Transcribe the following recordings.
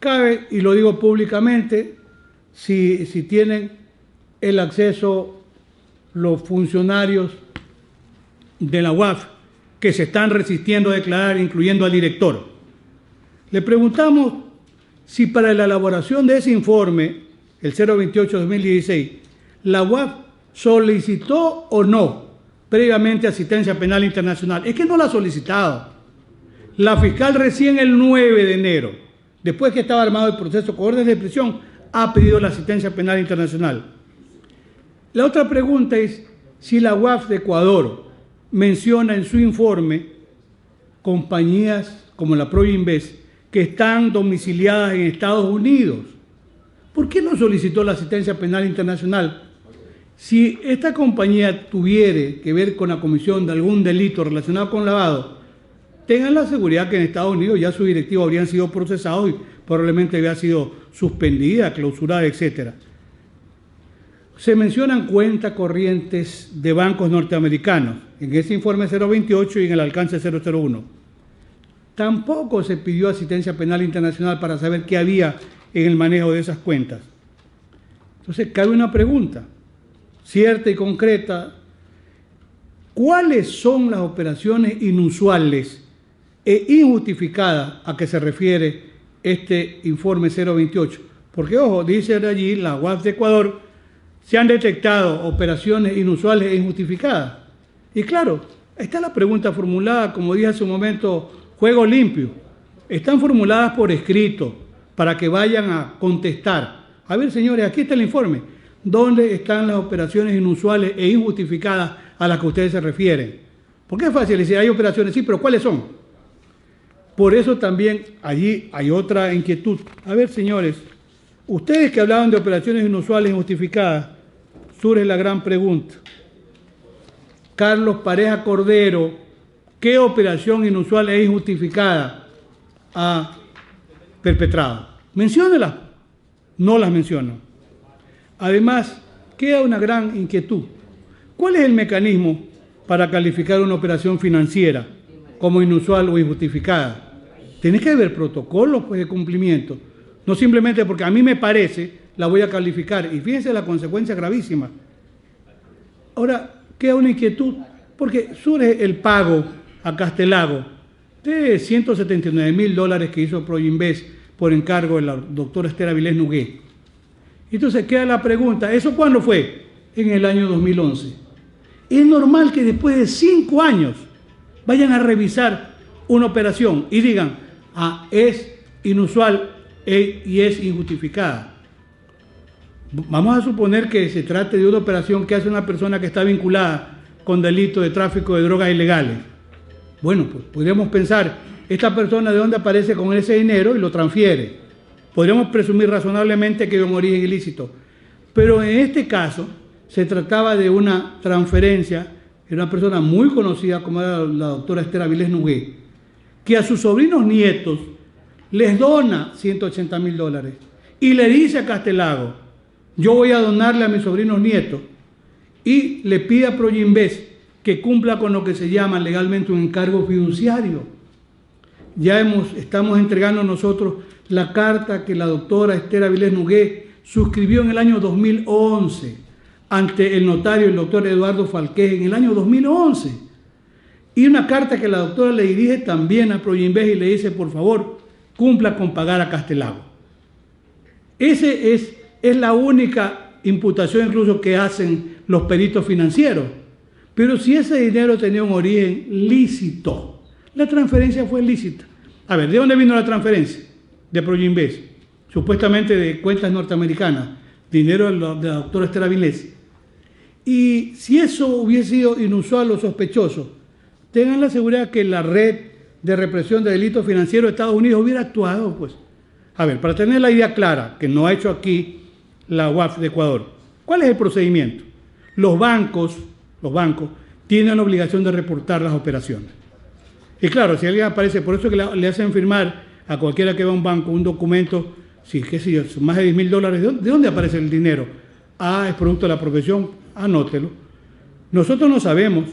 Cabe, y lo digo públicamente, si tienen el acceso los funcionarios de la UAF que se están resistiendo a declarar, incluyendo al director. Le preguntamos si para la elaboración de ese informe, el 028-2016, la UAF solicitó o no previamente asistencia penal internacional. Es que no la ha solicitado. La fiscal recién el 9 de enero, después que estaba armado el proceso con orden de prisión, ha pedido la asistencia penal internacional. La otra pregunta es si la UAF de Ecuador menciona en su informe compañías como la Proinvest que están domiciliadas en Estados Unidos. ¿Por qué no solicitó la asistencia penal internacional? Si esta compañía tuviera que ver con la comisión de algún delito relacionado con lavado, tengan la seguridad que en Estados Unidos ya sus directivos habrían sido procesados y probablemente había sido suspendida, clausurada, etc. Se mencionan cuentas corrientes de bancos norteamericanos en ese informe 028 y en el alcance 001. Tampoco se pidió asistencia penal internacional para saber qué había en el manejo de esas cuentas. Entonces, cabe una pregunta cierta y concreta. ¿Cuáles son las operaciones inusuales e injustificadas a que se refiere este informe 028? Porque, ojo, dice allí la UAF de Ecuador, se han detectado operaciones inusuales e injustificadas. Y claro, está la pregunta formulada, como dije hace un momento, juego limpio. Están formuladas por escrito para que vayan a contestar. A ver, señores, aquí está el informe. ¿Dónde están las operaciones inusuales e injustificadas a las que ustedes se refieren? Porque es fácil decir, hay operaciones, sí, pero ¿cuáles son? Por eso también allí hay otra inquietud. A ver, señores, ustedes que hablaban de operaciones inusuales e injustificadas, surge la gran pregunta. Carlos Pareja Cordero, ¿qué operación inusual e injustificada ha perpetrado? Menciónelas. No las menciono. Además, queda una gran inquietud. ¿Cuál es el mecanismo para calificar una operación financiera como inusual o injustificada? Tiene que haber protocolos pues, de cumplimiento. No simplemente porque a mí me parece, la voy a calificar. Y fíjense la consecuencia gravísima. Ahora, queda una inquietud, porque surge el pago a Castelago de $179.000 que hizo Proinvest por encargo de la doctora Esther Avilés Nogué. Entonces queda la pregunta, ¿eso cuándo fue? En el año 2011. Es normal que después de 5 años vayan a revisar una operación y digan, es inusual y es injustificada. Vamos a suponer que se trate de una operación que hace una persona que está vinculada con delito de tráfico de drogas ilegales. Bueno, pues podríamos pensar, esta persona de dónde aparece con ese dinero y lo transfiere. Podríamos presumir razonablemente que es un origen ilícito. Pero en este caso se trataba de una transferencia de una persona muy conocida como era la doctora Esther Avilés Nogué, que a sus sobrinos nietos les dona $180.000 y le dice a Castelago, yo voy a donarle a mis sobrinos nietos, y le pide a Proinvest que cumpla con lo que se llama legalmente un encargo fiduciario. Ya estamos entregando nosotros la carta que la doctora Esther Avilés Nogué suscribió en el año 2011 ante el notario, el doctor Eduardo Falqués, en el año 2011. Y una carta que la doctora le dirige también a Proinvest y le dice, por favor, cumpla con pagar a Castelago. Ese es la única imputación incluso que hacen los peritos financieros. Pero si ese dinero tenía un origen lícito, la transferencia fue lícita. A ver, ¿de dónde vino la transferencia? De Proinvest, supuestamente de cuentas norteamericanas, dinero de la doctora Esther Avilés. Y si eso hubiese sido inusual o sospechoso, tengan la seguridad que la red de represión de delitos financieros de Estados Unidos hubiera actuado, pues. A ver, para tener la idea clara, que no ha hecho aquí la UAF de Ecuador, ¿cuál es el procedimiento? Los bancos tienen la obligación de reportar las operaciones. Y claro, si alguien aparece, por eso que le hacen firmar a cualquiera que va a un banco un documento, si qué sé yo, más de $10.000, ¿de dónde aparece el dinero? Es producto de la profesión, anótelo. Nosotros no sabemos,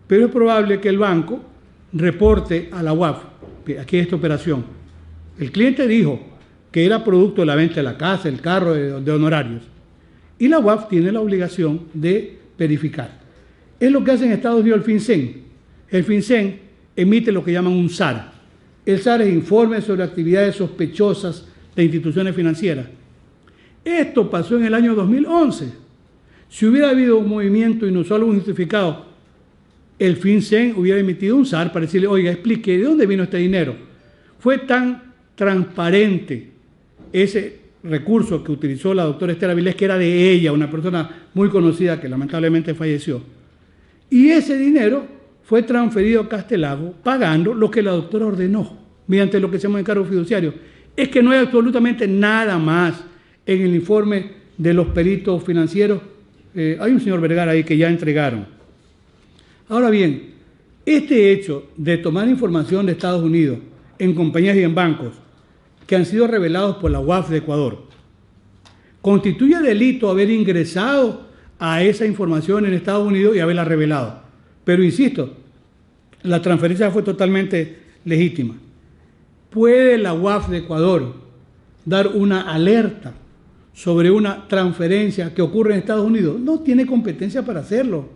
pero es probable que el banco reporte a la UAF, aquí hay esta operación. El cliente dijo que era producto de la venta de la casa, el carro, de honorarios. Y la UAF tiene la obligación de verificar. Es lo que hace en Estados Unidos el FinCEN. El FinCEN emite lo que llaman un SAR. El SAR es informe sobre actividades sospechosas de instituciones financieras. Esto pasó en el año 2011. Si hubiera habido un movimiento inusual o injustificado, el FinCEN hubiera emitido un SAR para decirle, oiga, explique, ¿de dónde vino este dinero? Fue tan transparente ese recurso que utilizó la doctora Esther Avilés, que era de ella, una persona muy conocida que lamentablemente falleció. Y ese dinero fue transferido a Castelagos pagando lo que la doctora ordenó, mediante lo que se llama encargo fiduciario. Es que no hay absolutamente nada más en el informe de los peritos financieros. Hay un señor Vergara ahí que ya entregaron. Ahora bien, este hecho de tomar información de Estados Unidos en compañías y en bancos que han sido revelados por la UAF de Ecuador, constituye delito haber ingresado a esa información en Estados Unidos y haberla revelado. Pero insisto, la transferencia fue totalmente legítima. ¿Puede la UAF de Ecuador dar una alerta sobre una transferencia que ocurre en Estados Unidos? No tiene competencia para hacerlo.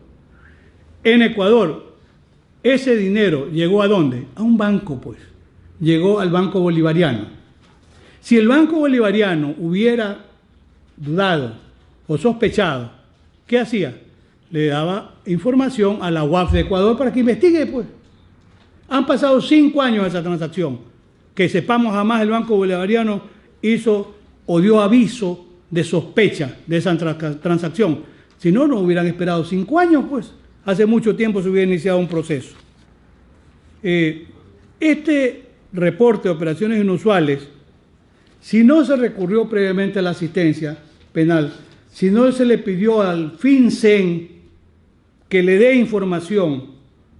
En Ecuador, ese dinero llegó ¿a dónde? A un banco, pues. Llegó al Banco Bolivariano. Si el Banco Bolivariano hubiera dudado o sospechado, ¿qué hacía? Le daba información a la UAF de Ecuador para que investigue, pues. Han pasado 5 años de esa transacción. Que sepamos, jamás el Banco Bolivariano hizo o dio aviso de sospecha de esa transacción. Si no, no hubieran esperado 5 años, pues. Hace mucho tiempo se hubiera iniciado un proceso. Este reporte de operaciones inusuales, si no se recurrió previamente a la asistencia penal, si no se le pidió al FinCEN que le dé información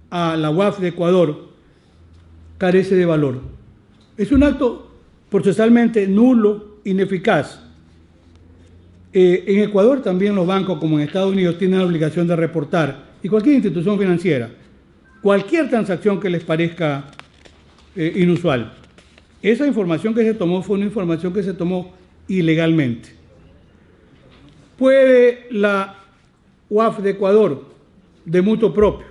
a la UAF de Ecuador, carece de valor. Es un acto procesalmente nulo, ineficaz. En Ecuador también los bancos, como en Estados Unidos, tienen la obligación de reportar, y cualquier institución financiera, cualquier transacción que les parezca inusual. Esa información que se tomó fue una información que se tomó ilegalmente. ¿Puede la UAF de Ecuador, de mutuo propio,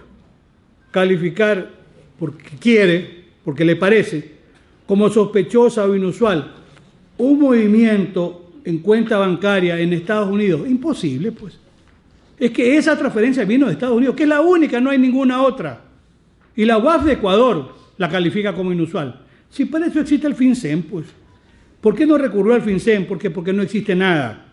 calificar porque quiere, porque le parece, como sospechosa o inusual un movimiento en cuenta bancaria en Estados Unidos? Imposible, pues. Es que esa transferencia vino de Estados Unidos, que es la única, no hay ninguna otra. Y la UAF de Ecuador la califica como inusual. Si para eso existe el FinCEN, pues. ¿Por qué no recurrió al FinCEN? Porque no existe nada.